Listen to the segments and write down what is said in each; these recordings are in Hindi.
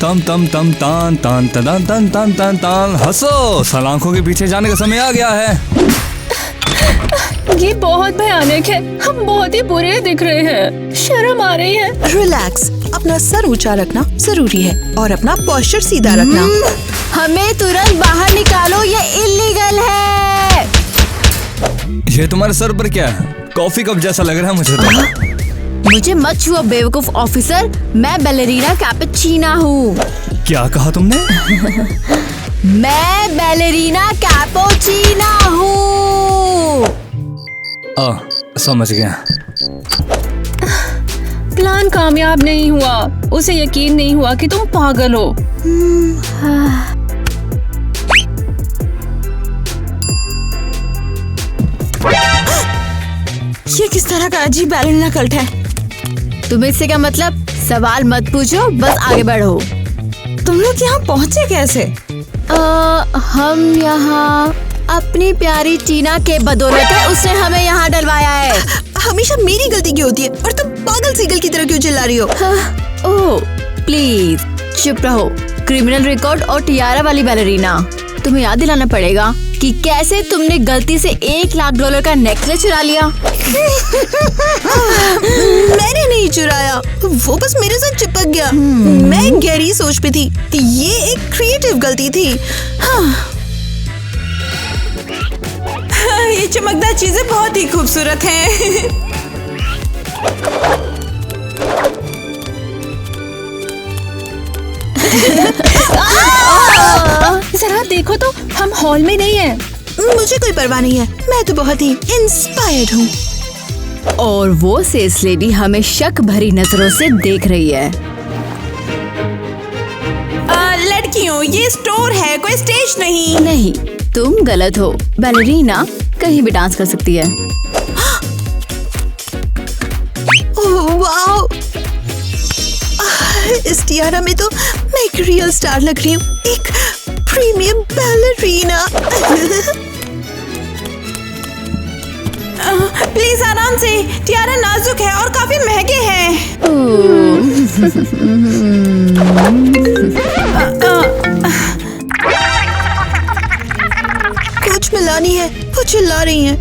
तम तम तम तान तान तन तन तन तन तान। हंसो, सलाखों के पीछे जाने का समय आ गया है। ये बहुत भयानक है। हम बहुत ही बुरे दिख रहे हैं। शर्म आ रही है। रिलैक्स, अपना सर ऊंचा रखना जरूरी है और अपना पोस्चर सीधा रखना। हमें तुरंत बाहर निकालो, ये इल्लीगल है। ये तुम्हारे सर पर क्या है? कॉफी कप जैसा लग रहा है मुझे तो। मुझे मत छुओ बेवकूफ ऑफिसर, मैं बैलेरिना कैपुचिना हूँ। क्या कहा तुमने? मैं बैलेरिना कैपुचिना हूँ। समझ गया। प्लान कामयाब नहीं हुआ। उसे यकीन नहीं हुआ कि तुम पागल हो। ये किस तरह का अजीब बैलेरिना कल्ट है? तुम्हें इससे क्या मतलब? सवाल मत पूछो, बस आगे बढ़ो। तुम लोग यहाँ पहुँचे कैसे? हम यहाँ अपनी प्यारी टीना के बदौलत है। उसने हमें यहाँ डलवाया है। हमेशा मेरी गलती क्यों होती है और तुम पागल सीगल की तरह क्यों चिल्ला रही हो? ओह प्लीज चुप रहो। क्रिमिनल रिकॉर्ड और टियारा वाली बैलेरिना, तुम्हें याद दिलाना पड़ेगा कि कैसे तुमने गलती से $1,00,000 का नेकलेस चुरा लिया। मैंने नहीं चुराया, वो बस मेरे साथ चिपक गया। मैं गहरी सोच पे थी। ये एक क्रिएटिव गलती थी। ये चमकदार चीजें बहुत ही खूबसूरत हैं। जरा देखो तो, हम हॉल में नहीं हैं। मुझे कोई परवाह नहीं है, मैं तो बहुत ही इंस्पायर्ड हूँ। और वो सेल्स लेडी हमें शक भरी नजरों से देख रही है। लड़कियों, ये स्टोर है, कोई स्टेज नहीं। नहीं, तुम गलत हो। बैलेरिना कहीं भी डांस कर सकती है। ओह वाओ, इस टियारा में तो मैं एक रियल स्टार लग रही हूँ, एक प्रीमियम बैलेरिना। प्लीज आराम से, टियारा नाजुक है और काफी महंगे हैं। कुछ मिलानी है, वो चिल्ला रही हैं।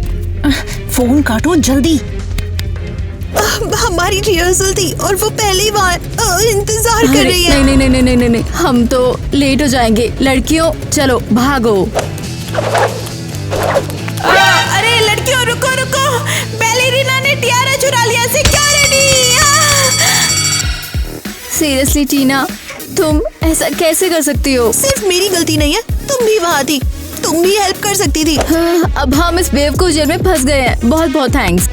फोन काटो जल्दी। हमारी रिहर्सल थी और वो पहले ही वहाँ इंतजार कर रही है। नहीं नहीं नहीं नहीं नहीं नहीं, हम तो लेट हो जाएंगे। लड़कियों चलो भागो। अरे लड़कियों रुको रुको, बैलेरिना ने टियारा चुरा लिया। सिक्योरिटी! सीरियसली टीना, तुम ऐसा कैसे कर सकती हो? सिर्फ मेरी गलती नहीं है, तुम भी वहाँ थी, तुम भी हेल्प कर सकती थी। अब हम इस बेवकूफ जेल में फंस गए हैं। बहुत बहुत थैंक्स।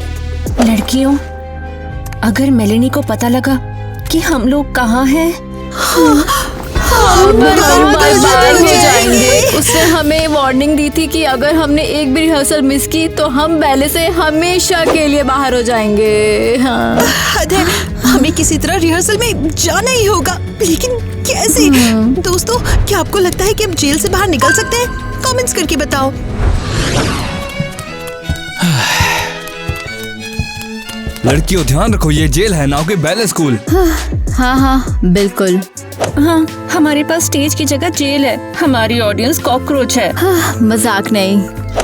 लड़कियों, अगर मेलेनी को पता लगा कि हम लोग कहाँ हैं, हम बर्बाद हो जाएंगे। उसने हमें वार्निंग दी थी कि अगर हमने एक भी रिहर्सल मिस की तो हम पहले से हमेशा के लिए बाहर हो जाएंगे। हाँ। हद है, हमें किसी तरह रिहर्सल में जाना ही होगा, लेकिन कैसे? दोस्तों, क्या आपको लगता है कि हम जेल से बाहर निकल सकते हैं? कमेंट्स करके बताओ। लड़कियों ध्यान रखो, ये जेल है ना कि बैले स्कूल। हाँ हाँ बिल्कुल। हाँ, हमारे पास स्टेज की जगह जेल है। हमारी ऑडियंस कॉकरोच है। हाँ, मजाक नहीं।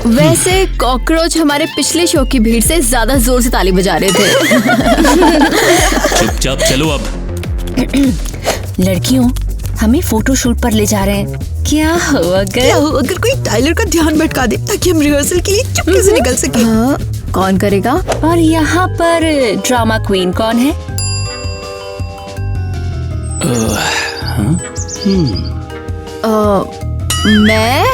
वैसे कॉकरोच हमारे पिछले शो की भीड़ से ज्यादा जोर से ताली बजा रहे थे। चुपचाप चलो अब। लड़कियों, हमें फोटोशूट पर ले जा रहे हैं। क्या हो अगर कोई टाइलर का ध्यान भटका दे ताकि हम रिहर्सल के लिए चुपके से निकल सके। हाँ, कौन करेगा? और यहाँ पर ड्रामा क्वीन कौन है? मैं?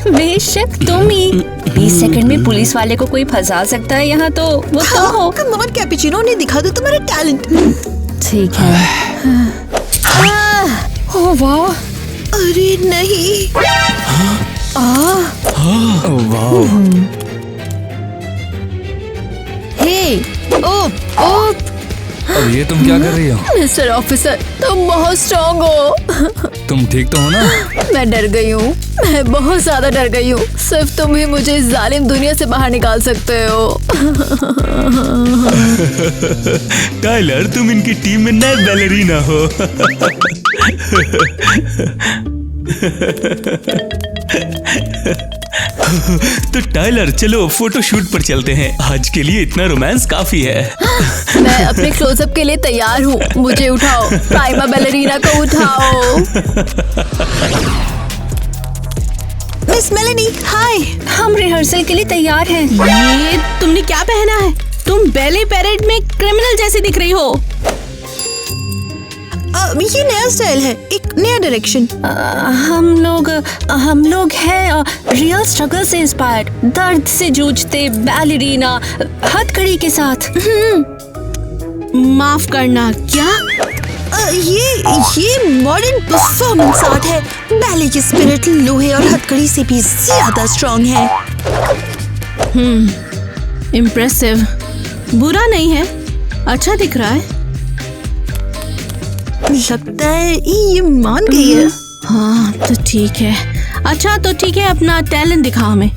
बेशक तुम ही। 20 सेकंड में पुलिस वाले को कोई फंसा सकता है यहाँ, तो वो तुम हो। कम ऑन कैपुचिनो, ने दिखा दो तुम्हारा टैलेंट। ठीक है। ओह वाह, अरे नहीं। हे, ओप ओप। अब ये तुम क्या कर रही हो? मिस्टर ऑफिसर, तुम बहुत स्ट्रॉन्ग हो। तुम ठीक तो हो ना? मैं डर गई हूँ, मैं बहुत ज्यादा डर गई हूँ। सिर्फ तुम ही मुझे इस जालिम दुनिया से बाहर निकाल सकते हो। टाइलर, तुम इनकी टीम में नए बैलेरिना हो। तो टाइलर चलो फोटो शूट पर चलते हैं। आज के लिए इतना रोमांस काफी है। मैं अपने क्लोजअप के लिए तैयार हूँ। मुझे उठाओ, प्राइमा बैलरीना को उठाओ। मिस मेलेनी, हाय। हम रिहर्सल के लिए तैयार हैं। ये तुमने क्या पहना है? तुम बैले पैरेड में क्रिमिनल जैसी दिख रही हो। ये नया स्टाइल है, एक नया डायरेक्शन। हम लोग हैं रियल स्ट्रगल से इंस्पायर्ड, दर्द से जूझते बैलेरीना हथकड़ी के साथ। माफ करना, क्या? ये मॉडर्न परफॉर्मेंस आर्ट है। बैले की स्पिरिट लोहे और हथकड़ी से भी ज्यादा स्ट्रॉन्ग है। इम्प्रेसिव। बुरा नहीं है, अच्छा दिख रहा है। लगता है ये मान गई है। हाँ तो ठीक है। अच्छा तो ठीक है, अपना टैलेंट दिखाओ हमें।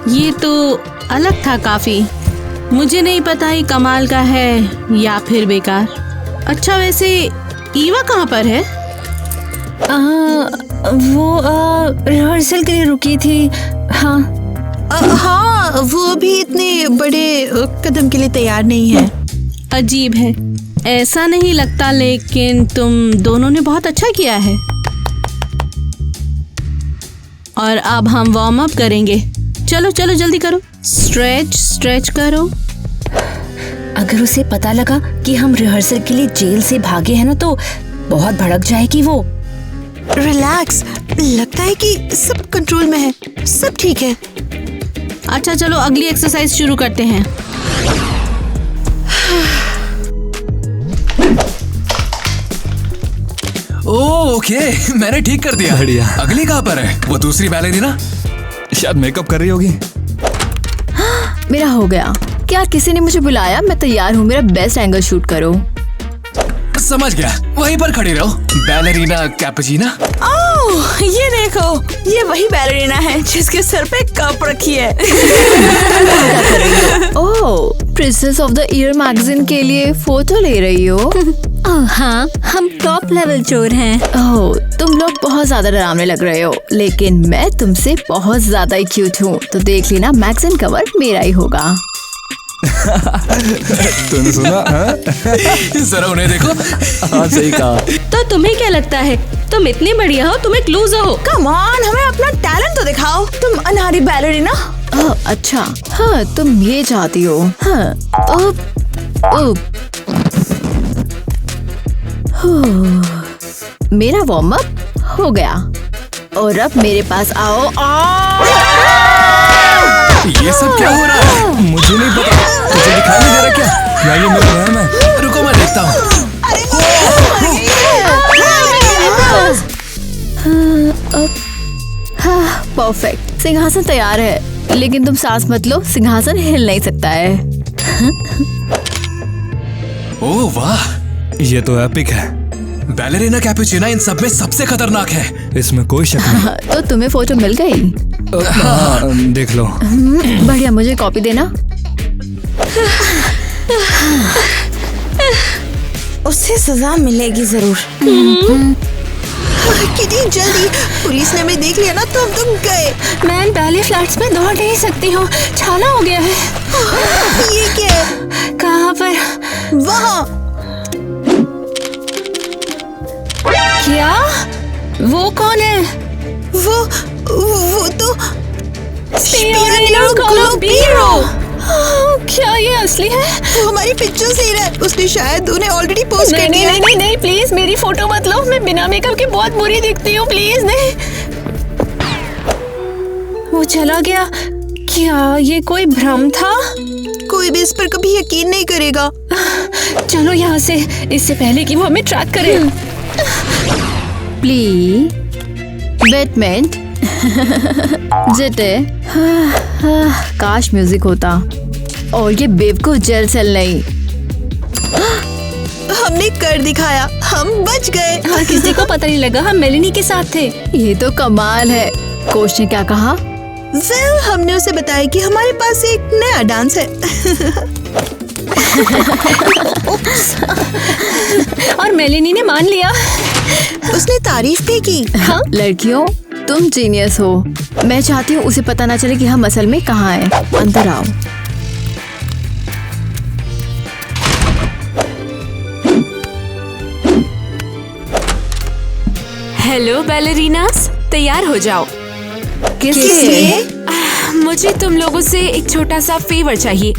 ये तो अलग था काफी। मुझे नहीं पता ये कमाल का है या फिर बेकार। अच्छा वैसे ईवा कहाँ पर है? वो रिहर्सल के लिए रुकी थी। हाँ हाँ, वो अभी इतने बड़े कदम के लिए तैयार नहीं है। अजीब है, ऐसा नहीं लगता, लेकिन तुम दोनों ने बहुत अच्छा किया है। और अब हम वार्म अप करेंगे। चलो चलो जल्दी करो, स्ट्रेच करो। अगर उसे पता लगा कि हम रिहर्सल के लिए जेल से भागे हैं ना, तो बहुत भड़क जाएगी वो। रिलैक्स, लगता है कि सब कंट्रोल में है, सब ठीक है। अच्छा चलो अगली एक्सरसाइज शुरू करते हैं। ओके, मैंने ठीक कर दिया। बढ़िया। अगली कहाँ पर है? वो दूसरी बैलेरिना? शायद मेकअप कर रही होगी। मेरा हो गया। क्या किसी ने मुझे बुलाया? मैं तैयार हूँ, मेरा बेस्ट एंगल शूट करो। समझ गया, वहीं पर खड़ी रहो। बैलेरिना कैपुचिना। ओह, ये देखो, ये वही बैलेरिना है जिसके सर पे कप रखी है। Oh, princess of the year magazine के लिए फोटो ले रही हो? हाँ, हम टॉप लेवल चोर हैं। ओह, तुम लोग बहुत ज्यादा डरावने लग रहे हो, लेकिन मैं तुमसे बहुत ज्यादा ही क्यूट हूँ। तो देख लेना, मैगजीन कवर मेरा ही होगा। तूने सुना? हाँ? जरा उन्हें देखो। हाँ सही कहा। तो तुम्हें क्या लगता है, तुम इतनी बढ़िया हो, तुम एक लूजर हो? कम ऑन, हमें अपना टैलेंट तो दिखाओ। तुम अनहारी बैलेरिना। अच्छा, हाँ तुम ये चाहती हो। हाँ, मेरा वार्म अप हो गया और अब मेरे पास आओ। ये सब क्या हो रहा है? मुझे नहीं पता, तुझे दिखाई नहीं दे रहा क्या? ये मेरा वहम है। रुको मैं देखता हूँ। हाँ, परफेक्ट। सिंहासन तैयार है, लेकिन तुम सांस मत लो, सिंहासन हिल नहीं सकता है। ओह वाह, ये तो एपिक है। बैलेरिना कैपुचिना इन सब में सबसे खतरनाक है। इसमें कोई शक नहीं। तो तुम्हें फोटो मिल गई? हाँ, देख लो। बढ़िया, मुझे कॉपी देना। उसे सजा मिलेगी जरूर। कितनी जल्दी, पुलिस ने हमें देख लिया ना तो हम तो गए। मैं बैले फ्लैट्स में दौड़ नहीं सकती हूँ, छाला हो गया है। ये क्या है? कहाँ पर? वहाँ। क्या? वो कौन है? वो तो Spirino Colombiero। क्या ये असली है? वो हमारी पिक्चर ले रहा है। उसने शायद उन्हें ऑलरेडी पोस्ट कर नहीं दिया। नहीं नहीं नहीं, प्लीज मेरी फोटो मत लो। मैं बिना मेकअप के बहुत बुरी दिखती हूँ, प्लीज नहीं। वो चला गया। क्या ये कोई भ्रम था? कोई भी इस पर कभी यकीन नहीं करेगा। चलो यहाँ से, इससे पहले कि वो हमें ट्रैक करे। Please Batman. जिटे। काश म्यूजिक होता और ये बेवकूफ जेल सेल नहीं। हमने कर दिखाया, हम बच गए। हाँ, किसी को पता नहीं लगा हम मेलिनी के साथ थे। ये तो कमाल है। कोच ने क्या कहा? वेल, हमने उसे बताया कि हमारे पास एक नया डांस है। और मेलिनी ने मान लिया। उसने तारीफ भी की। हाँ, लड़कियों, तुम जीनियस हो। मैं चाहती हूँ उसे पता ना चले कि हम असल में कहाँ हैं। अंदर आओ। हेलो बैलरीनास, तैयार हो जाओ। किस लिए? मुझे तुम लोगों से एक छोटा सा फेवर चाहिए।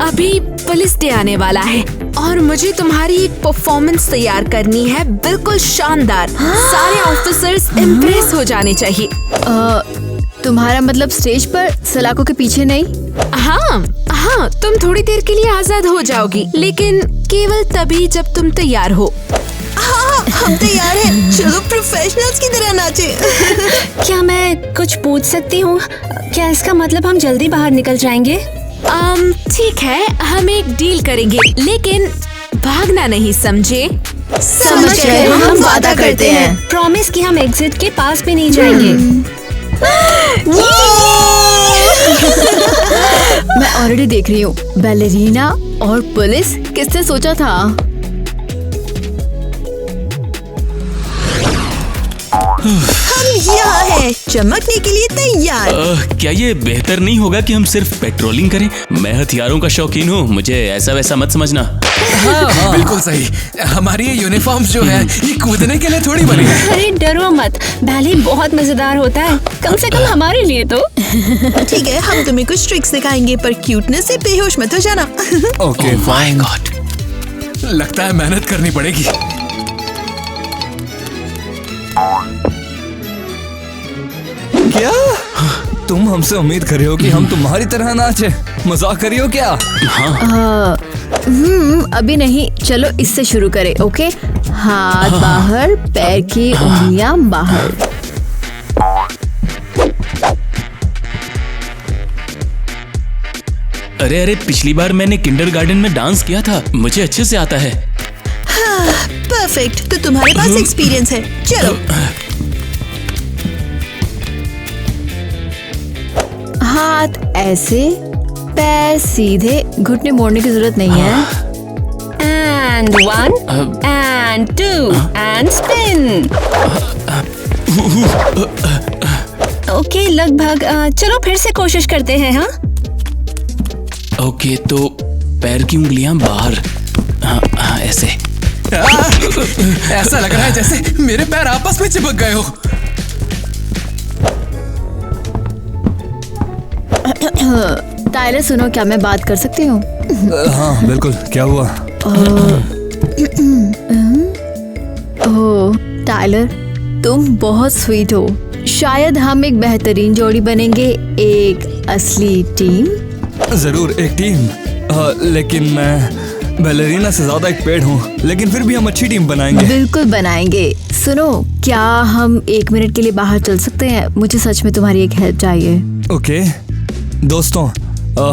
अभी पुलिस डे आने वाला है और मुझे तुम्हारी एक परफॉर्मेंस तैयार करनी है, बिल्कुल शानदार। सारे ऑफिसर्स इम्प्रेस हो जाने चाहिए। तुम्हारा मतलब स्टेज पर सलाखों के पीछे नहीं? हाँ हाँ, तुम थोड़ी देर के लिए आजाद हो जाओगी, लेकिन केवल तभी जब तुम तैयार हो। हाँ, हम तैयार हैं। चलो प्रोफेशनल्स की तरह नाचे। क्या मैं कुछ पूछ सकती हूँ? क्या इसका मतलब हम जल्दी बाहर निकल जाएंगे? ठीक है, हम एक डील करेंगे, लेकिन भागना नहीं, समझे? समझ गए, हम वादा करते हैं। प्रॉमिस कि हम एग्जिट के पास भी नहीं जाएंगे। मैं ऑलरेडी देख रही हूँ। बैलरीना और पुलिस, किसने सोचा था? हम यहाँ हैं, चमकने के लिए तैयार। क्या ये बेहतर नहीं होगा कि हम सिर्फ पेट्रोलिंग करें? मैं हथियारों का शौकीन हूँ, मुझे ऐसा वैसा मत समझना। हाँ, बिल्कुल सही। हमारी ये यूनिफॉर्म्स जो है ये कूदने के लिए थोड़ी बनी है। अरे डरो मत, बैले बहुत मजेदार होता है, कम से कम हमारे लिए तो। ठीक है, हम तुम्हें कुछ ट्रिक्स सिखाएंगे, पर क्यूटनेस से बेहोश मत हो जाना। Okay my fine. गॉड, लगता है मेहनत करनी पड़ेगी। क्या तुम हमसे उम्मीद कर रहे हो कि हम तुम्हारी तरह नाचे? मजाक कर रही हो क्या? अभी नहीं, चलो इससे शुरू करें। ओके, हाथ बाहर, पैर की उंगलियां बाहर। अरे अरे, पिछली बार मैंने किंडरगार्टन में डांस किया था, मुझे अच्छे से आता है। परफेक्ट, तो तुम्हारे पास एक्सपीरियंस है। चलो। हाथ ऐसे, पैर सीधे, घुटने मोड़ने की जरूरत नहीं है। And 1 and 2 and spin। Okay, लगभग। चलो फिर से कोशिश करते हैं। हाँ, ओके, तो पैर की उंगलियां बाहर। हाँ हाँ, ऐसे। ऐसा लग रहा है जैसे मेरे पैर आपस में चिपक गए हो। टाइलर सुनो, क्या मैं बात कर सकती हूँ? हाँ बिल्कुल, क्या हुआ? ओह टाइलर, तुम बहुत स्वीट हो। शायद हम एक बेहतरीन जोड़ी बनेंगे, एक असली टीम। जरूर एक टीम। लेकिन मैं बैलरीना से ज्यादा एक पेड़ हूँ, लेकिन फिर भी हम अच्छी टीम बनाएंगे। बिल्कुल बनाएंगे। सुनो, क्या हम 1 मिनट के लिए बाहर चल सकते हैं? मुझे सच में तुम्हारी एक हेल्प चाहिए। ओके दोस्तों,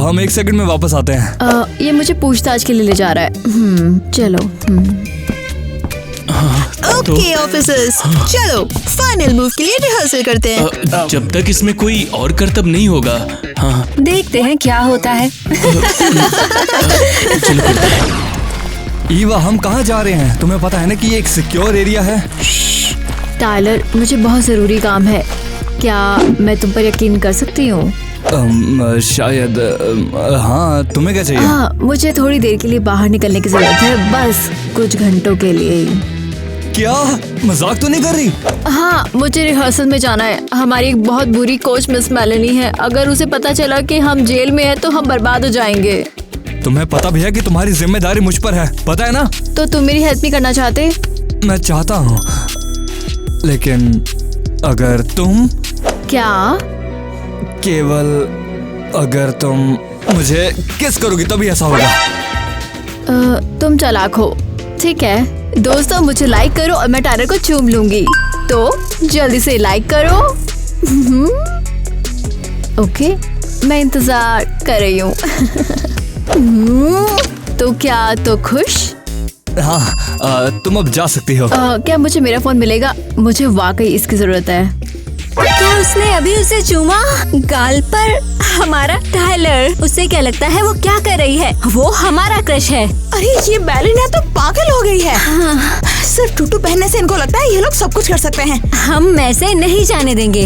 हम 1 सेकंड में वापस आते हैं। ये मुझे पूछताछ के लिए ले जा रहा है। चलो। ओके ऑफिसर्स, चलो फाइनल मूव के लिए रिहर्सल करते हैं। जब तक इसमें कोई और करतब नहीं होगा। हाँ, देखते हैं क्या होता है। चलो करते हैं। ईवा, हम कहाँ जा रहे हैं? तुम्हें पता है ना कि ये एक सिक्योर एरिया है। टाइलर, मुझे बहुत जरूरी काम है। क्या मैं तुम पर यकीन कर सकती हूँ? शायद। हाँ, तुम्हें क्या चाहिए? हाँ, मुझे थोड़ी देर के लिए बाहर निकलने की जरूरत है, बस कुछ घंटों के लिए। क्या मजाक तो नहीं कर रही? हाँ, मुझे रिहर्सल में जाना है। हमारी एक बहुत बुरी कोच मिस मेलेनी है। अगर उसे पता चला कि हम जेल में हैं तो हम बर्बाद हो जाएंगे। तुम्हें पता भी है कि तुम्हारी जिम्मेदारी मुझ पर है, पता है ना? तो तुम मेरी हेल्प नहीं करना चाहते? मैं चाहता हूँ, लेकिन अगर तुम क्या? केवल अगर तुम मुझे किस करोगी तभी ऐसा होगा। तुम चालाक हो। ठीक है दोस्तों, मुझे लाइक करो और मैं टाइलर को चूम लूंगी। तो जल्दी से लाइक करो। ओके, मैं इंतजार कर रही हूँ। तो क्या तो खुश? हाँ, तुम अब जा सकती हो। क्या मुझे मेरा फोन मिलेगा? मुझे वाकई इसकी जरूरत है। क्या उसने अभी उसे चूमा गाल पर? हमारा टाइलर, उसे क्या लगता है वो क्या कर रही है? वो हमारा क्रश है। अरे ये बैलेरिना तो पागल हो गई है। सिर्फ टूटू पहनने से इनको लगता है ये लोग सब कुछ कर सकते हैं। हम ऐसे नहीं जाने देंगे।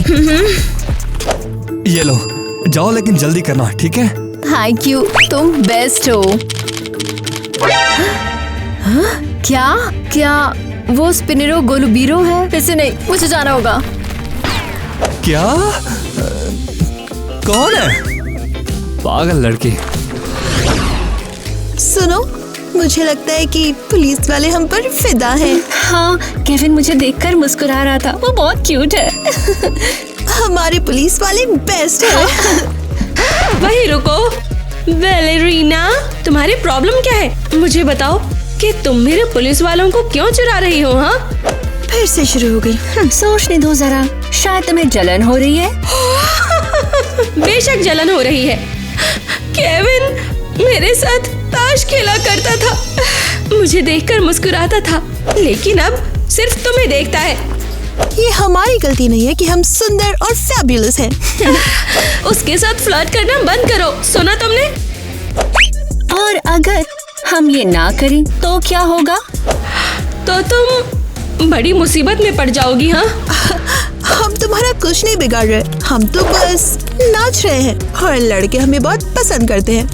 ये लो, जाओ लेकिन जल्दी करना, ठीक है? थैंक यू, तुम बेस्ट हो। क्या क्या वो स्पिनरो गोलूबीरो है? वैसे नहीं, मुझे जाना होगा। क्या? कौन है? पागल लड़की। सुनो, मुझे लगता है कि पुलिस वाले हम पर फिदा हैं। हाँ, केविन मुझे देखकर मुस्कुरा रहा था। वो बहुत क्यूट है। हमारे पुलिस वाले बेस्ट है। वही रुको। बैलेरिना, तुम्हारी प्रॉब्लम क्या है? मुझे बताओ कि तुम मेरे पुलिस वालों को क्यों चुरा रही हो? हाँ, फिर से शुरू हो गई। सोचने दो जरा, शायद तुम्हें जलन हो रही है। बेशक जलन हो रही है। केविन मेरे साथ ताश खेला करता था, मुझे देखकर मुस्कुराता था, लेकिन अब सिर्फ तुम्हें देखता है। ये हमारी गलती नहीं है कि हम सुंदर और फैबुलस हैं। उसके साथ फ्लर्ट करना बंद करो, सुना तुमने? और अगर हम ये ना करें तो क्या होगा? तो तुम बड़ी मुसीबत में पड़ जाओगी। हाँ, हम तुम्हारा कुछ नहीं बिगाड़ रहे, हम तो बस नाच रहे हैं और लड़के हमें बहुत पसंद करते हैं।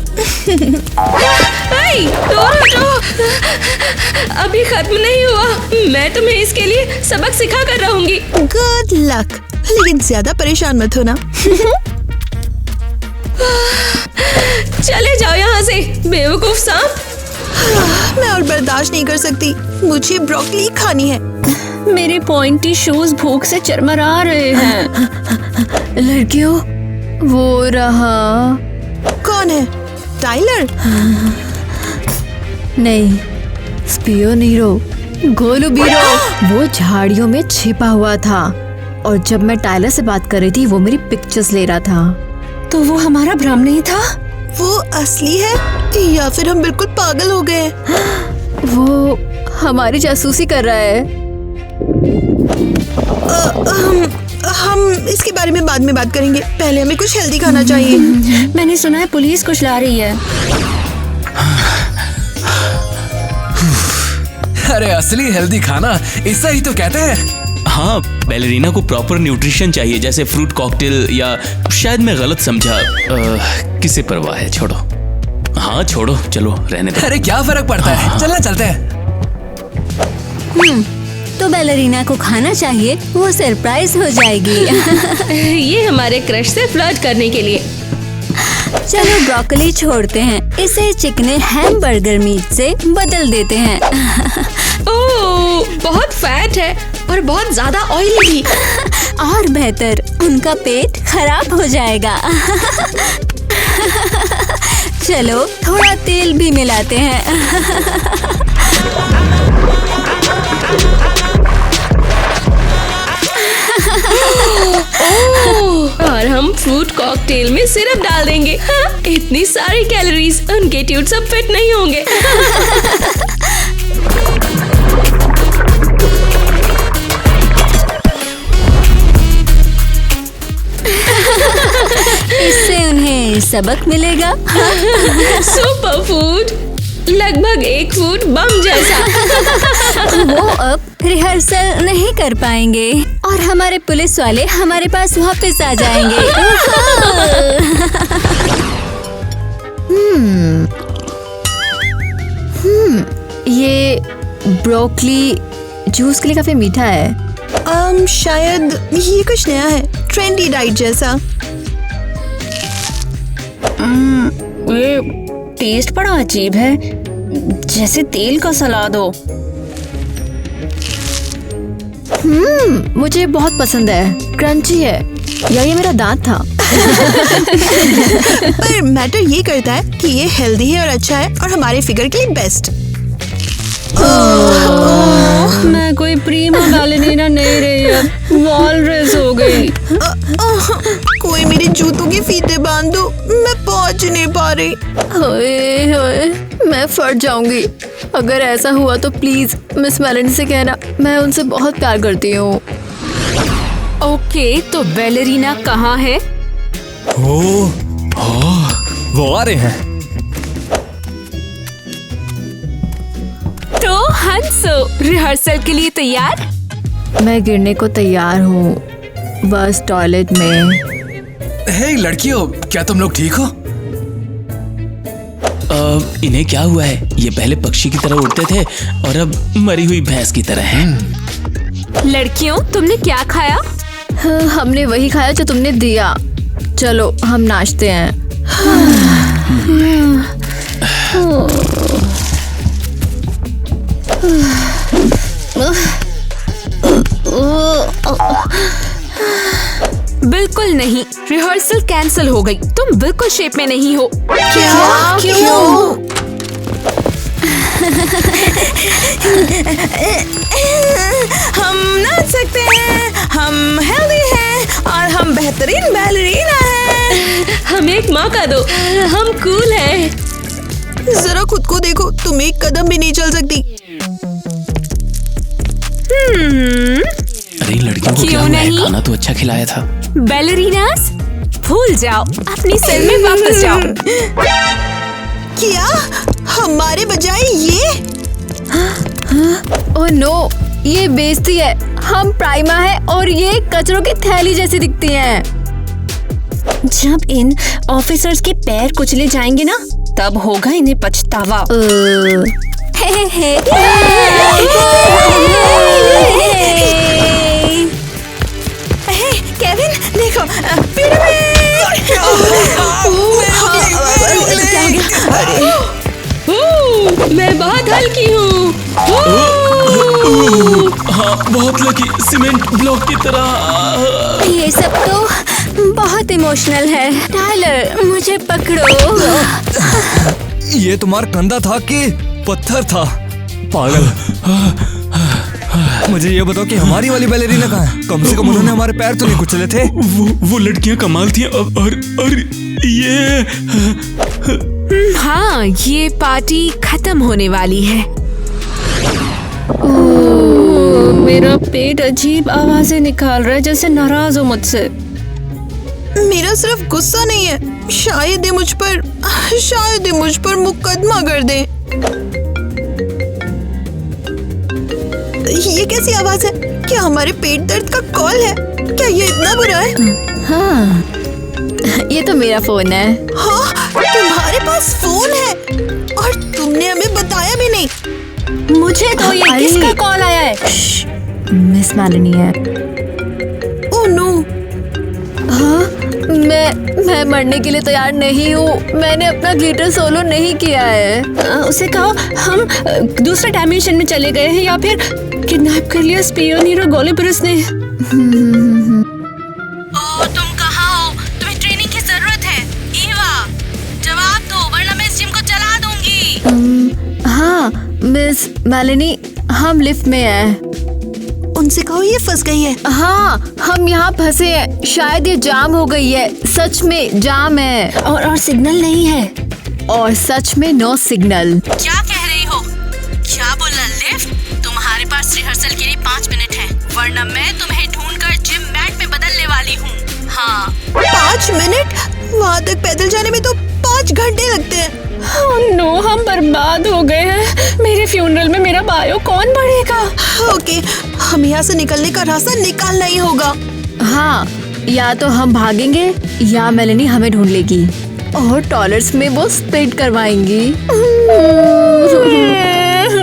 अभी खत्म नहीं हुआ, मैं तुम्हें इसके लिए सबक सिखा कर रहूंगी। गुड लक, लेकिन ज्यादा परेशान मत होना। चले जाओ यहाँ से, बेवकूफ सांप। मैं और बर्दाश्त नहीं कर सकती, मुझे ब्रोकली खानी है। मेरे पॉइंटी शूज भूख से चरमरा रहे हैं। लड़कियों, वो रहा। कौन है? टाइलर? नहीं, स्पियोनीरो गोलूबीरो। वो झाड़ियों में छिपा हुआ था और जब मैं टाइलर से बात कर रही थी वो मेरी पिक्चर्स ले रहा था। तो वो हमारा भ्रम नहीं था? वो असली है या फिर हम बिल्कुल पागल हो गए? वो हमारी जासूसी कर रहा है। हम इसके बारे में बाद में बात करेंगे, पहले हमें कुछ हेल्दी खाना चाहिए। मैंने सुना है पुलिस कुछ ला रही है। अरे असली हेल्दी खाना ऐसा ही तो कहते हैं। हाँ, बैलेरिना को प्रॉपर न्यूट्रिशन चाहिए, जैसे फ्रूट कॉकटेल, या शायद मैं गलत समझा। किसे परवाह है, छोड़ो। हाँ छोड़ो, चलो रहने दो। अरे क्या फर्क पड़ता है, चलना चलते हैं। तो बैलेरिना को खाना चाहिए, वो सरप्राइज हो जाएगी। ये हमारे क्रश से फ्लर्ट करने के लिए। चलो ब्रोकली छोड़ते हैं, इसे चिकने हैमबर्गर मीट से बदल देते हैं। ओह, बहुत फैट है और बहुत ज्यादा ऑयली भी। और बेहतर, उनका पेट खराब हो जाएगा। चलो थोड़ा तेल भी मिलाते हैं। और हम फ्रूट कॉकटेल में सिरप डाल देंगे। हाँ, इतनी सारी कैलोरीज, उनके ट्यूट सब फिट नहीं होंगे। इससे उन्हें सबक मिलेगा। सुपर फूड, लगभग एक फूड बम जैसा। वो अब रिहर्सल नहीं कर पाएंगे और हमारे पुलिस वाले हमारे पास वापस आ जाएंगे। ये ब्रोकली जूस के लिए काफी मीठा है। शायद ये कुछ नया है, ट्रेंडी डाइट जैसा। ये टेस्ट बड़ा अजीब है, जैसे तेल का सलाद हो। मुझे बहुत पसंद है, क्रंची है, या ये मेरा दांत था। पर मैटर ये करता है कि ये हेल्दी है और अच्छा है और हमारे फिगर के लिए बेस्ट। मैं कोई प्रीमा बैलेरिना नहीं रही, अब वॉलरस हो गई। कोई मेरे जूतों के फीते बांध दो, मैं बहुत नाच ही नहीं पा रही। ओए ओए, मैं फट जाऊंगी। अगर ऐसा हुआ तो प्लीज मिस मेलेनी से कहना, मैं उनसे बहुत प्यार करती हूँ। ओके, तो बैलेरीना कहाँ है? वो आ रहे हैं। तो हंसो, रिहर्सल के लिए तैयार? मैं गिरने को तैयार हूँ, बस टॉयलेट में। हे लड़कियों, क्या तुम लोग ठीक हो? इन्हें क्या हुआ है? ये पहले पक्षी की तरह उड़ते थे और अब मरी हुई भैंस की तरह हैं। लड़कियों, तुमने क्या खाया? हमने वही खाया जो तुमने दिया। चलो हम नाचते हैं। बिल्कुल नहीं, रिहर्सल कैंसिल हो गई। तुम बिल्कुल शेप में नहीं हो। क्या? क्यों? हम नाच सकते हैं, हम हेल्दी हैं और हम बेहतरीन बैलरीना हैं। हमें एक मौका दो, हम कूल हैं। जरा खुद को देखो, तुम एक कदम भी नहीं चल सकती। अरे लड़कियों को क्या क्यों हुआ है? नहीं? खाना तो अच्छा खिलाया था। बैलरीनास, भूल जाओ, अपनी सेल में वापस जाओ। क्या? हमारे बजाय ये? ओह नो, ये बेइज्जती है। हम प्राइमा है और ये कचरों की थैली जैसी दिखती हैं। जब इन ऑफिसर्स के पैर कुचले जाएंगे ना, तब होगा इन्हें पछतावा। केविन देखो, मैं बहुत हल्की हूँ। हाँ, बहुत लकी, सीमेंट ब्लॉक की तरह। ये सब तो बहुत इमोशनल है। टाइलर, मुझे पकड़ो। ये तुम्हारा कंधा था कि पत्थर था? पागल। मुझे ये बताओ कि हमारी वाली बैलेरीना कहाँ है? कम से कम उन्होंने हमारे पैर तो नहीं कुचले थे। वो लड़कियां कमाल थी। और ये हाँ, ये पार्टी खत्म होने वाली है। मेरा पेट अजीब आवाजें निकाल रहा है, जैसे नाराज हो मुझसे। मेरा सिर्फ गुस्सा नहीं है, शायद ये मुझ पर मुकदमा कर दे। ये कैसी आवाज है? क्या हमारे पेट दर्द का कॉल है? क्या ये इतना बुरा है? हाँ, ये तो मेरा फोन है। हाँ, तुम्हारे पास फोन है और तुमने हमें बताया भी नहीं। मुझे तो ये अरे। किसका कॉल आया है? मिस मेलेनी है। ओह नो, हाँ, मैं मरने के लिए तैयार नहीं हूँ। मैंने अपना ग्लिटर सोलो नहीं किया है। उसे कहो हम दूसरे डायमेंशन में चले गए हैं या फिर किडनैप कर लिया स्पियोनीरो गोलिबरस ने। तुम कहाँ हो? तुम्हें ट्रेनिंग की जरूरत है। ईवा, जवाब दो वरना मैं इस जिम को जला दूंगी। हाँ मिस मेलेनी, हम लिफ्ट में हैं। उनसे कहो ये फंस गई है। हाँ, हम यहाँ फंसे हैं। शायद ये जाम हो गई है। सच में जाम है। और सिग्नल नहीं है। और सच में नो सिग्नल। क्या कह रही हो? क्या बोला? लिफ्ट? तुम्हारे पास रिहर्सल के लिए 5 मिनट है, वरना मैं तुम्हें ढूंढकर जिम मैट में बदलने वाली हूँ। हाँ। 5 मिनट? वहाँ तक पैदल जाने में तो 5 घंटे लगते हैं। नो, हम बर्बाद हो गए हैं। मेरे फ्यूनरल में मेरा बायो कौन बढ़ेगा? ओके, हम यहाँ से निकलने का रास्ता निकालना ही होगा। हाँ, या तो हम भागेंगे या मेलेनी हमें ढूंढ लेगी और टॉयलेट्स में वो स्पिट करवाएंगी।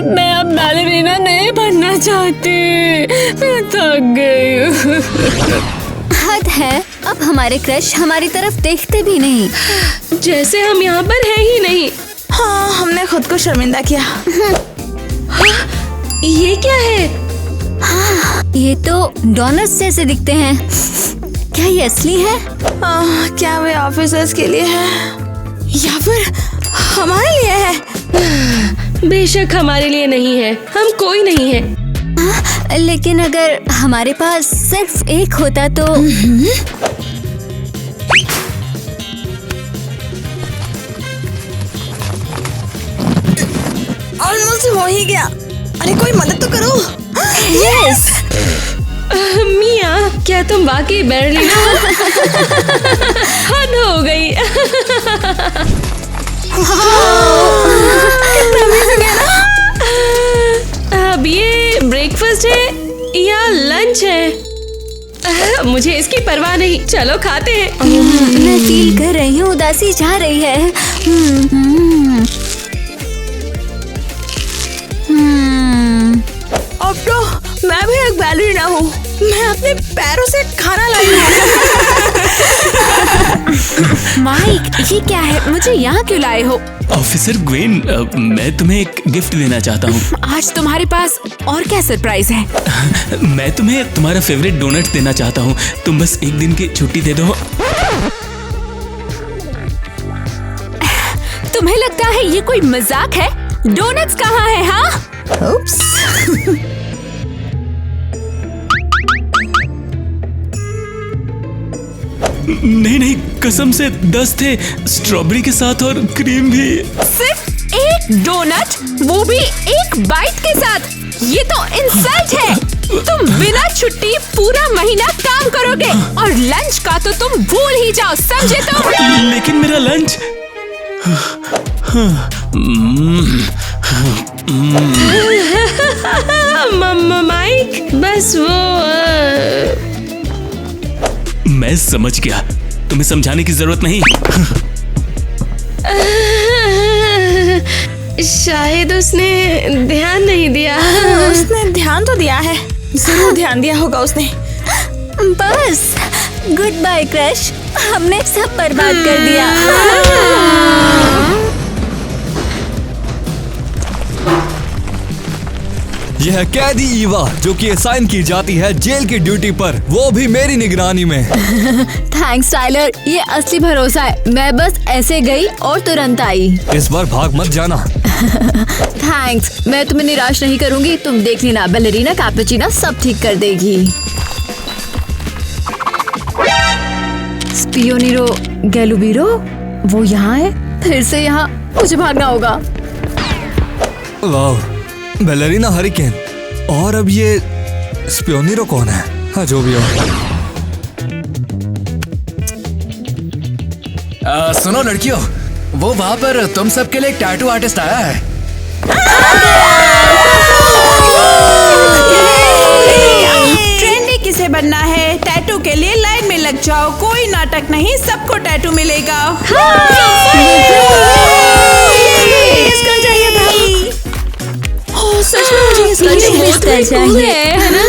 मैं अब बैलेरीना नहीं बनना चाहती। मैं थक गई हूँ। हद है, अब हमारे क्रश हमारी तरफ देखते भी नहीं। जैसे हम यहाँ पर है ही नहीं। हाँ, हमने खुद को शर्मिंदा किया। ये क्या है? ये तो डोनट्स जैसे दिखते हैं। क्या ये असली है? क्या वे ऑफिसर्स के लिए है या फिर हमारे लिए है? बेशक हमारे लिए नहीं है, हम कोई नहीं है। लेकिन अगर हमारे पास सिर्फ एक होता तो। मुझसे हो ही गया। अरे कोई मदद तो करो। यस मिया, क्या तुम वाकई बैलेरिना हो? हद हो गई। अब ये ब्रेकफास्ट है या लंच है? मुझे इसकी परवाह नहीं, चलो खाते हैं। मैं फील कर रही हूँ उदासी जा रही है। अब तो मैं भी एक बैलेरिना हूँ। मैं अपने पैरों से खाना लाई हूँ। माइक, ये क्या है? मुझे यहाँ क्यों लाए हो? ऑफिसर ग्वेन, मैं तुम्हें एक गिफ्ट देना चाहता हूँ। आज तुम्हारे पास और क्या सरप्राइज है? मैं तुम्हें तुम्हारा फेवरेट डोनट देना चाहता हूँ। तुम बस एक दिन की छुट्टी दे दो। तुम्हें लगता है ये कोई मजाक है? डोनट्स कहाँ है? हाँ, Oops. नहीं नहीं, कसम से 10 थे, स्ट्रॉबेरी के साथ और क्रीम भी। सिर्फ एक डोनट, वो भी एक बाइट के साथ? ये तो इंसल्ट है। तुम बिना छुट्टी पूरा महीना काम करोगे और लंच का तो तुम भूल ही जाओ, समझे तुम? लेकिन मेरा लंच। माइक, बस वो मैं समझ गया, तुम्हें समझाने की जरूरत नहीं। शायद उसने ध्यान नहीं दिया। उसने ध्यान तो दिया है, जरूर ध्यान दिया होगा उसने। बस गुड बाय क्रश, हमने सब बर्बाद कर दिया। यह कैदी ईवा जो कि असाइन की जाती है जेल की ड्यूटी पर, वो भी मेरी निगरानी में। थैंक्स टाइलर, ये असली भरोसा है। मैं बस ऐसे गई और तुरंत आई। इस बार भाग मत जाना। थैंक्स, मैं तुम्हें निराश नहीं करूंगी। तुम देख लेना, बैलेरिना कैपुचिना सब ठीक कर देगी। स्पियोनिरो गैलुबिरो, वो यहाँ है? फिर से यहाँ? मुझे भागना होगा। वाह, बैलेरिना हरिकेन। और अब ये स्पियोनिरो कौन है? हाँ, जो भी हो। सुनो लड़कियों, वो वहाँ पर तुम सबके लिए एक टैटू आर्टिस्ट आया है। ट्रेंडी किसे बनना है? टैटू के लिए लाइन में लग जाओ, कोई नाटक नहीं, सबको टैटू मिलेगा। इसका चाहिए था। सच में मुझे इसका चाहिए, है ना?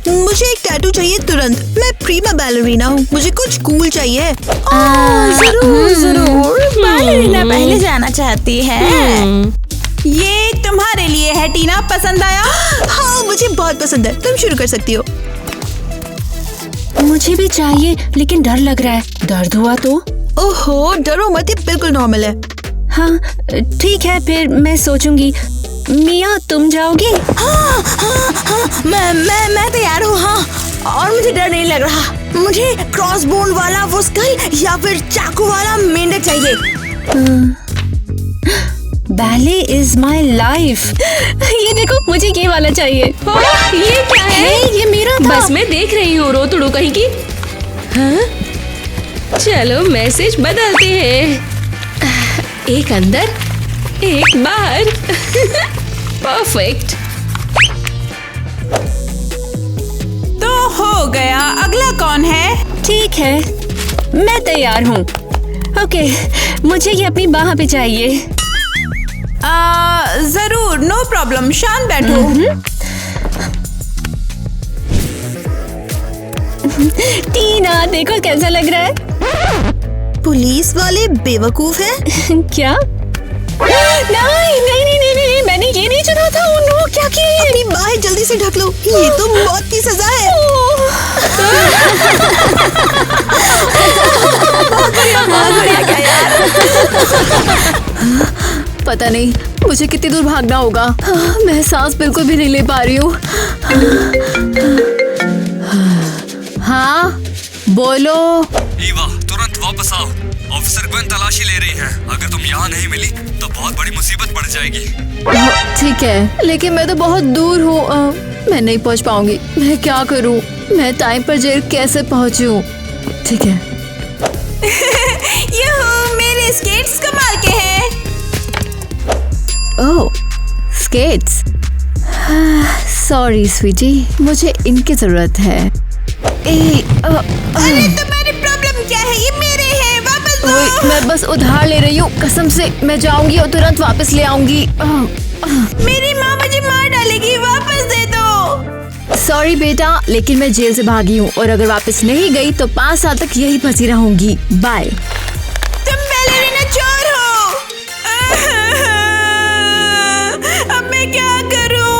मुझे एक टैटू चाहिए तुरंत। मैं प्रीमा बैलेरिना हूँ, मुझे कुछ कूल चाहिए। जरूर जरूर, बैलेरिना पहले जाना चाहती है। ये तुम्हारे लिए है टीना, पसंद आया? हाँ, मुझे बहुत पसंद है, तुम शुरू कर सकती हो। मुझे भी चाहिए, लेकिन डर लग रहा है। दर्द हुआ तो? ओहो, डरो मत, ये बिल्कुल नॉर्मल है। हाँ ठीक है, फिर मैं सोचूंगी। मिया, तुम जाओगी? हाँ, मैं तैयार हूँ। हाँ, और मुझे डर नहीं लग रहा। मुझे क्रॉस बोन वाला वो स्कल या फिर चाकू वाला मेंढक चाहिए। Ballet is my life. ये देखो, मुझे ये वाला चाहिए। ये क्या है? ये मेरा था। बस मैं देख रही हूँ, रोतड़ू कहीं की। हाँ? चलो मैसेज बदलते हैं। एक अंदर, एक बाहर। परफेक्ट। तो हो गया, अगला कौन है? ठीक है, मैं तैयार हूँ। ओके, मुझे ये अपनी बाह पे चाहिए। जरूर, नो प्रॉब्लम, शांत बैठो। टीना, देखो कैसा लग रहा है। पुलिस वाले बेवकूफ हैं। क्या? नहीं नहीं नहीं नहीं नहीं, मैंने ये नहीं चुना था। ओ नो, क्या किया? अपनी बाहें जल्दी से ढक लो, ये तो मौत की सजा है। पता नहीं मुझे कितनी दूर भागना होगा। मैं सांस बिल्कुल भी नहीं ले पा रही हूँ। हाँ, बोलो। ईवा, तुरंत वापस आओ ऑफिसर गwen तलाशी ले रही हैं। अगर तुम यहाँ नहीं मिली तो बहुत बड़ी मुसीबत पड़ जाएगी। ठीक है, लेकिन मैं तो बहुत दूर हूँ। मैं नहीं पहुँच पाऊंगी। मैं क्या करूँ? मैं टाइम पर जेल कैसे पहुँचूँ? ठीक है। यूहू, मेरे स्केट्स कमाल के हैं। ओह, स्केट्स। सॉरी स्वीटी, मुझे इनकी जरूरत है। अरे तुम्हारी प्रॉब्लम क्या है? ये मेरे हैं, वापस दो। ओए, मैं बस उधार ले रही हूँ, कसम से। मैं जाऊंगी और तुरंत वापस ले आऊंगी। मेरी माँ मुझे मार डालेगी, वापस दे दो। सॉरी बेटा, लेकिन मैं जेल से भागी हूँ और अगर वापस नहीं गई तो 5 साल तक यही फंसी रहूंगी। बाय। तुम बैलेरिना चोर हो। अब मैं क्या करूँ?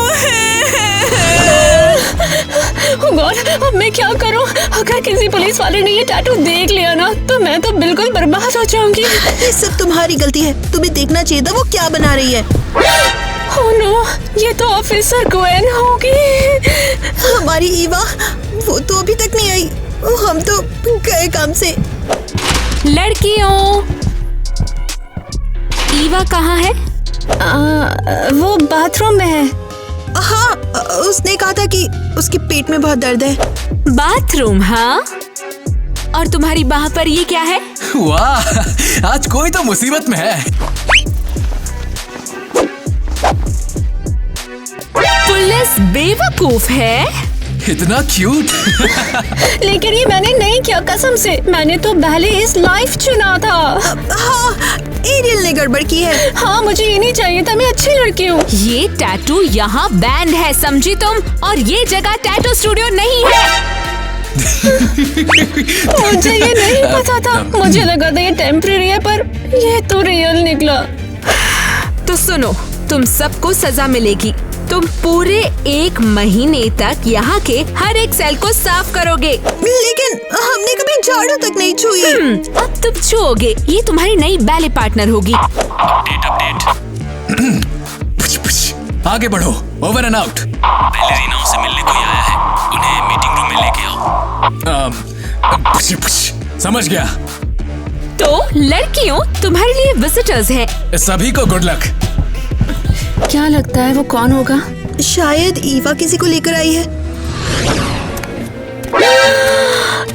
Oh God, अब मैं क्या करूं? अगर किसी पुलिस वाले ने ये टैटू देख लिया ना तो मैं तो बिल्कुल बर्बाद हो जाऊंगी। ये सब तुम्हारी गलती है। तुम्हें देखना चाहिए था वो क्या बना रही है। Oh no, ये तो ऑफिसर ग्वेन होगी। हमारी ईवा, वो तो अभी तक नहीं आई। हम तो गए काम से। लड़कियों, ईवा कहाँ है? वो बाथरूम में है। हाँ, उसने कहा था कि उसके पेट में बहुत दर्द है। बाथरूम? हाँ। और तुम्हारी बाह पर ये क्या है? वाह, आज कोई तो मुसीबत में है। पुलिस बेवकूफ है। इतना क्यूट। लेकिन ये मैंने नहीं किया, कसम से। मैंने तो पहले इस लाइफ चुना था। हाँ, एरियल ने गड़बड़ की है। हाँ, मुझे ये नहीं चाहिए था। मैं अच्छी लड़की हूँ। ये टैटू यहाँ बैंड है, समझी तुम? और ये जगह टैटू स्टूडियो नहीं है। मुझे ये नहीं पता था। मुझे लगा था ये टेम्परेरी है, पर ये तो रियल निकला। तो सुनो, तुम सबको सजा मिलेगी। तुम पूरे 1 महीने तक यहाँ के हर एक सेल को साफ करोगे। लेकिन हमने कभी झाड़ू तक नहीं छुई। अब तुम छुओगे। ये तुम्हारी नई बैले पार्टनर होगी। अपडेट। आगे बढ़ो, ओवर एंड आउट। बैलेरिनाओं से मिलने कोई आया है, उन्हें मीटिंग रूम में लेके आओ। समझ गया। तो लड़कियों, तुम्हारे लिए विजिटर्स हैं। सभी को गुड लक। क्या लगता है वो कौन होगा? शायद ईवा किसी को लेकर आई है।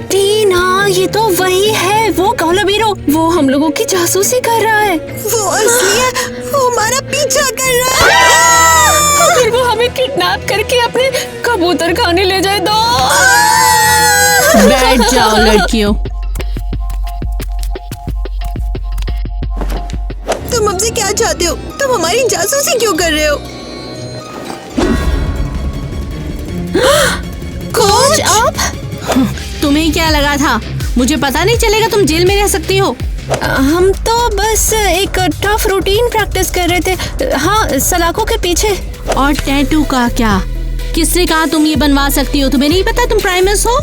टीना, ये तो वही है, वो कोलाबीरो। वो हम लोगों की जासूसी कर रहा है। वो असली है, वो हमारा पीछा कर रहा है। फिर वो हमें किडनैप करके अपने कबूतर खाने ले जाए। दो बैठ जाओ लड़कियों। तुम हमसे क्या चाहते हो? तुम हमारी जासूसी क्यों कर रहे हो? कोच, आप? तुम्हें क्या लगा था मुझे पता नहीं चलेगा तुम जेल में रह सकती हो? हम तो बस एक टफ रूटीन प्रैक्टिस कर रहे थे। हाँ, सलाखों के पीछे। और टैटू का क्या? किसने कहा तुम ये बनवा सकती हो? तुम्हें नहीं पता तुम प्राइमस हो?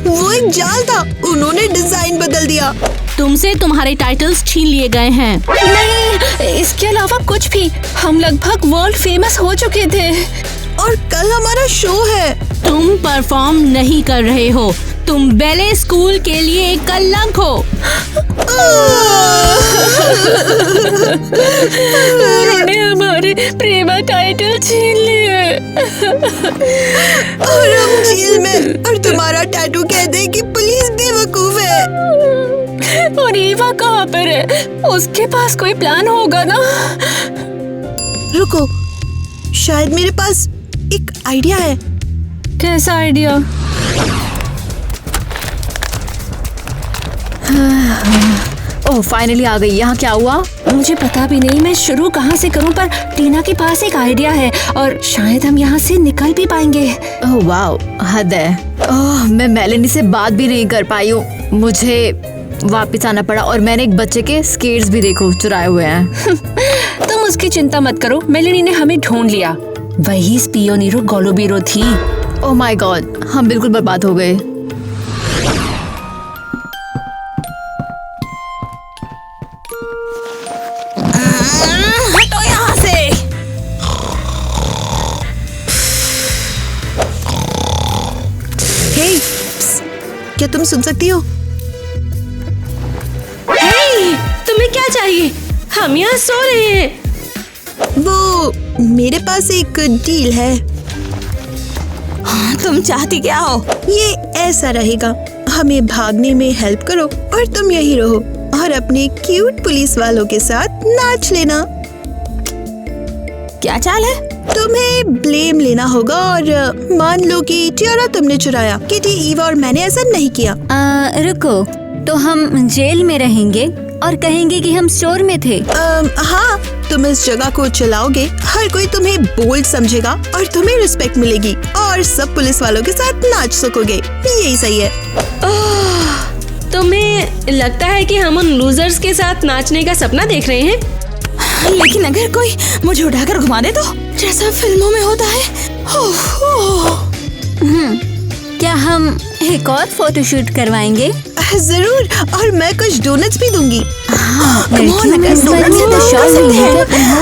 वो एक जाल था, उन्होंने डिजाइन बदल दिया। तुमसे तुम्हारे टाइटल्स छीन लिए गए हैं। नहीं, इसके अलावा कुछ भी। हम लगभग वर्ल्ड फेमस हो चुके थे। और कल हमारा शो है। तुम परफॉर्म नहीं कर रहे हो। तुम बैले स्कूल के लिए एक कलंक हो। उन्होंने हमारे प्रेमा टाइटल छीन लिए। और हम जेल में, और तुम्हारा टैटू कहते हैं कि पुलिस बेवकूफ है। और ईवा कहाँ पर है? उसके पास कोई प्लान होगा ना। रुको, शायद मेरे पास एक आइडिया है। कैसा आइडिया? ओह, फाइनली आ गई। यहाँ क्या हुआ? मुझे पता भी नहीं मैं शुरू कहाँ से करूँ, पर टीना के पास एक आइडिया है और शायद हम यहाँ से निकल भी पाएंगे। ओह वाओ, हद है। ओह, मैं मेलेनी से बात भी नहीं कर पाई हूँ। मुझे वापस आना पड़ा और मैंने एक बच्चे के स्केट्स भी देखो चुराए हुए हैं। तुम उसकी चिंता मत करो, मेलेनी ने हमें ढूंढ लिया। वही स्पियोनीरो गोलोबीरो थी। ओह माय गॉड, हम बिल्कुल बर्बाद हो गए। हटो यहाँ से। हे, क्या तुम सुन सकती हो? तुम्हें क्या चाहिए? हम यहाँ सो रहे हैं। वो मेरे पास एक डील है। तुम चाहती क्या हो? ये ऐसा रहेगा, हमें भागने में हेल्प करो और तुम यही रहो और अपने क्यूट पुलिस वालों के साथ नाच लेना। क्या चाल है? तुम्हें ब्लेम लेना होगा और मान लो कि टियारा तुमने चुराया। किटी, ईवा और मैंने ऐसा नहीं किया। रुको, तो हम जेल में रहेंगे और कहेंगे कि हम स्टोर में थे। हाँ, तुम इस जगह को चलाओगे, हर कोई तुम्हें बोल्ड समझेगा और तुम्हें रिस्पेक्ट मिलेगी और सब पुलिस वालों के साथ नाच सकोगे। यही सही है। तुम्हें लगता है कि हम उन लूजर्स के साथ नाचने का सपना देख रहे हैं? लेकिन अगर कोई मुझे उठाकर घुमा दे तो, जैसा फिल्मों में होता है। क्या हम एक और फोटोशूट करवाएंगे? जरूर, और मैं कुछ डोनट्स भी दूंगी।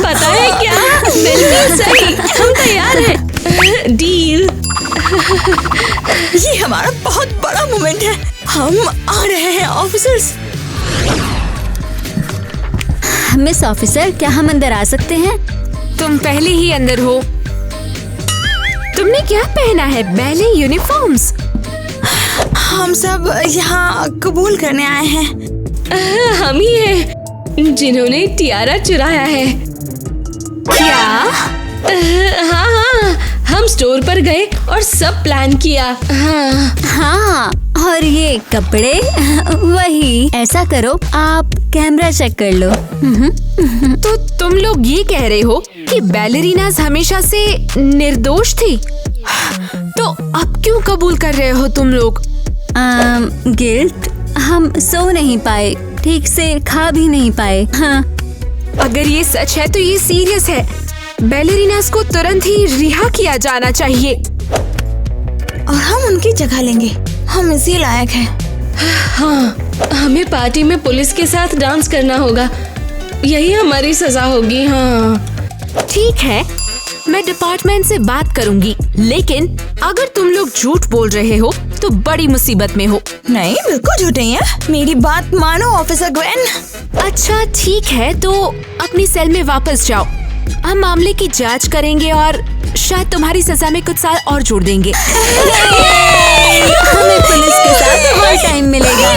पता है क्या? बिल्कुल सही, हम तैयार हैं। डील। ये हमारा बहुत बड़ा मोमेंट है। हम आ रहे हैं ऑफिसर्स। मिस ऑफिसर, क्या हम अंदर आ सकते हैं? तुम पहले ही अंदर हो। तुमने क्या पहना है? Ballet uniforms. हम सब यहाँ कबूल करने आए हैं। हम ही हैं जिन्होंने टियारा चुराया है। क्या? हाँ, हम स्टोर पर गए और सब प्लान किया। हाँ, और ये कपड़े वही। ऐसा करो, आप कैमरा चेक कर लो। तो तुम लोग ये कह रहे हो कि बैलरीनास हमेशा से निर्दोष थी? तो अब क्यों कबूल कर रहे हो तुम लोग? गिल्ट, हम सो नहीं पाए, ठीक से खा भी नहीं पाए। हाँ। अगर ये सच है तो ये सीरियस है। बैलरीनास को तुरंत ही रिहा किया जाना चाहिए और हम उनकी जगह लेंगे। हम इसी लायक हैं। हाँ, हमें पार्टी में पुलिस के साथ डांस करना होगा। यही हमारी सजा होगी। हाँ ठीक है, मैं डिपार्टमेंट से बात करूंगी, लेकिन अगर तुम लोग झूठ बोल रहे हो तो बड़ी मुसीबत में हो। नहीं, बिल्कुल झूठ नहीं है। मेरी बात मानो ऑफिसर ग्वेन। अच्छा ठीक है, तो अपनी सेल में वापस जाओ। हम मामले की जांच करेंगे और शायद तुम्हारी सजा में कुछ साल और जोड़ देंगे। हमें पुलिस के साथ और टाइम मिलेगा।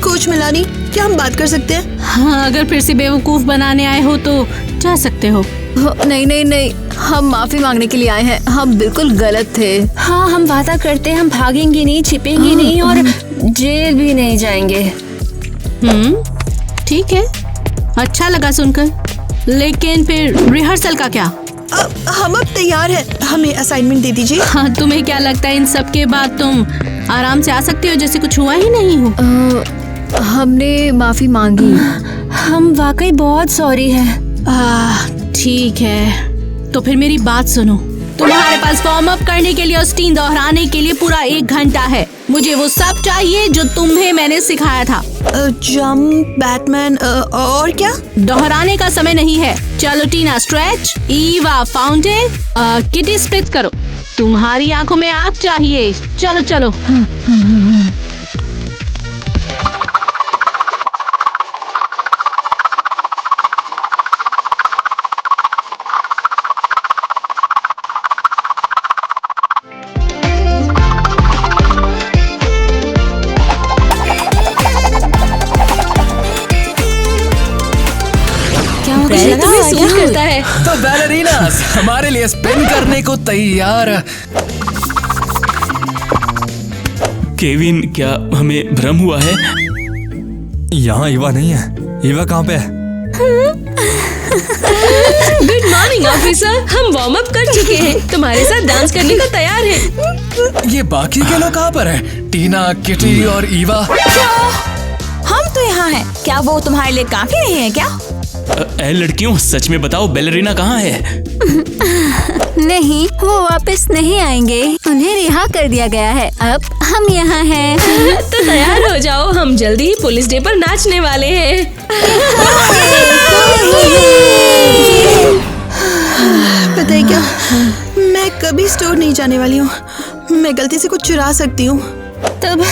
कोच मिलानी, क्या हम बात कर सकते हैं? हाँ, अगर फिर से बेवकूफ बनाने आए हो तो जा सकते हो। नहीं नहीं नहीं, हम माफी मांगने के लिए आए हैं। हम बिल्कुल गलत थे। हाँ, हम वादा करते हैं हम भागेंगे नहीं, छिपेंगे नहीं और जेल भी नहीं जाएंगे। ठीक है, अच्छा लगा सुनकर। लेकिन फिर रिहर्सल का क्या? हम अब तैयार हैं, हमें असाइनमेंट दे दीजिए। हाँ, तुम्हें क्या लगता है इन सब के बाद तुम आराम से आ सकते हो जैसे कुछ हुआ ही नहीं हो? हमने माफी मांगी। हम वाकई बहुत सॉरी है। ठीक है, तो फिर मेरी बात सुनो। तुम्हारे पास वार्म अप करने के लिए और स्टीन दोहराने के लिए पूरा 1 घंटा है। मुझे वो सब चाहिए जो तुम्हें मैंने सिखाया था। जंप, बैटमैन और क्या? दोहराने का समय नहीं है। चलो Tina stretch, Eva fountain, Kitty split करो। तुम्हारी आंखों में आग चाहिए। चलो चलो। तुम्हें सूट करता है। तो बैलरीनास हमारे लिए स्पिन करने को तैयार। केविन, क्या हमें भ्रम हुआ है? यहाँ ईवा नहीं है। ईवा कहाँ पे है? गुड मॉर्निंग ऑफिसर, हम वार्म अप कर चुके हैं, तुम्हारे साथ डांस करने को तैयार हैं। ये बाकी के लोग कहाँ पर हैं? टीना, किटी और ईवा। हम तो यहाँ हैं। क्या वो तुम्हारे लिए काफी नहीं है क्या? लड़कियों, सच में बताओ बैलरीना कहाँ है? नहीं, वो वापस नहीं आएंगे। उन्हें रिहा कर दिया गया है। अब हम यहाँ हैं। तो तैयार हो जाओ, हम जल्दी ही पुलिस डे पर नाचने वाले हैं। पता है क्या, मैं कभी स्टोर नहीं जाने वाली हूँ। मैं गलती से कुछ चुरा सकती हूँ। तब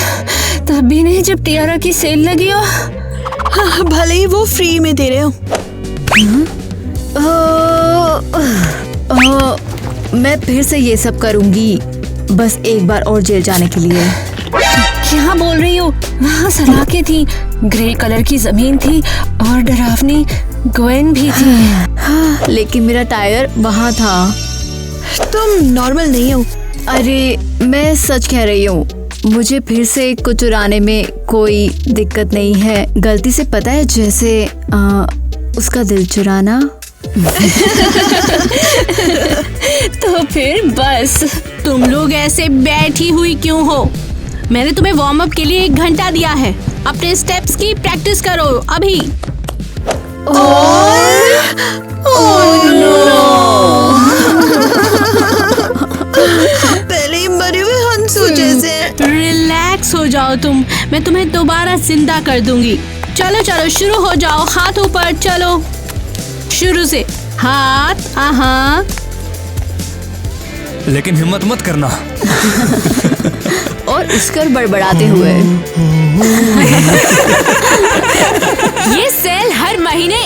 तब भी नहीं जब टियारा की सेल लगी हो। हाँ, भले ही वो फ्री में दे रहे हो। मैं फिर से ये सब करूंगी, बस एक बार और जेल जाने के लिए। क्या बोल रही हो? वहाँ सलाखें थी, ग्रे कलर की जमीन थी और डरावनी ग्वेन भी थी। लेकिन मेरा टायर वहाँ था। तुम नॉर्मल नहीं हो। अरे मैं सच कह रही हूँ, मुझे फिर से कुछ चुराने में कोई दिक्कत नहीं है। गलती से पता है, जैसे उसका दिल चुराना। तो फिर बस तुम लोग ऐसे बैठी हुई क्यों हो? मैंने तुम्हें वार्म अप के लिए 1 घंटा दिया है। अपने स्टेप्स की प्रैक्टिस करो अभी। पहले ही मरे हुए हंसो जैसे। रिलैक्स हो जाओ तुम, मैं तुम्हें दोबारा जिंदा कर दूंगी। चलो चलो शुरू हो जाओ, हाथ ऊपर, चलो शुरू से। हाथ, हाँ। लेकिन हिम्मत मत करना। और उसकर बड़बड़ाते हुए। ये सेल हर महीने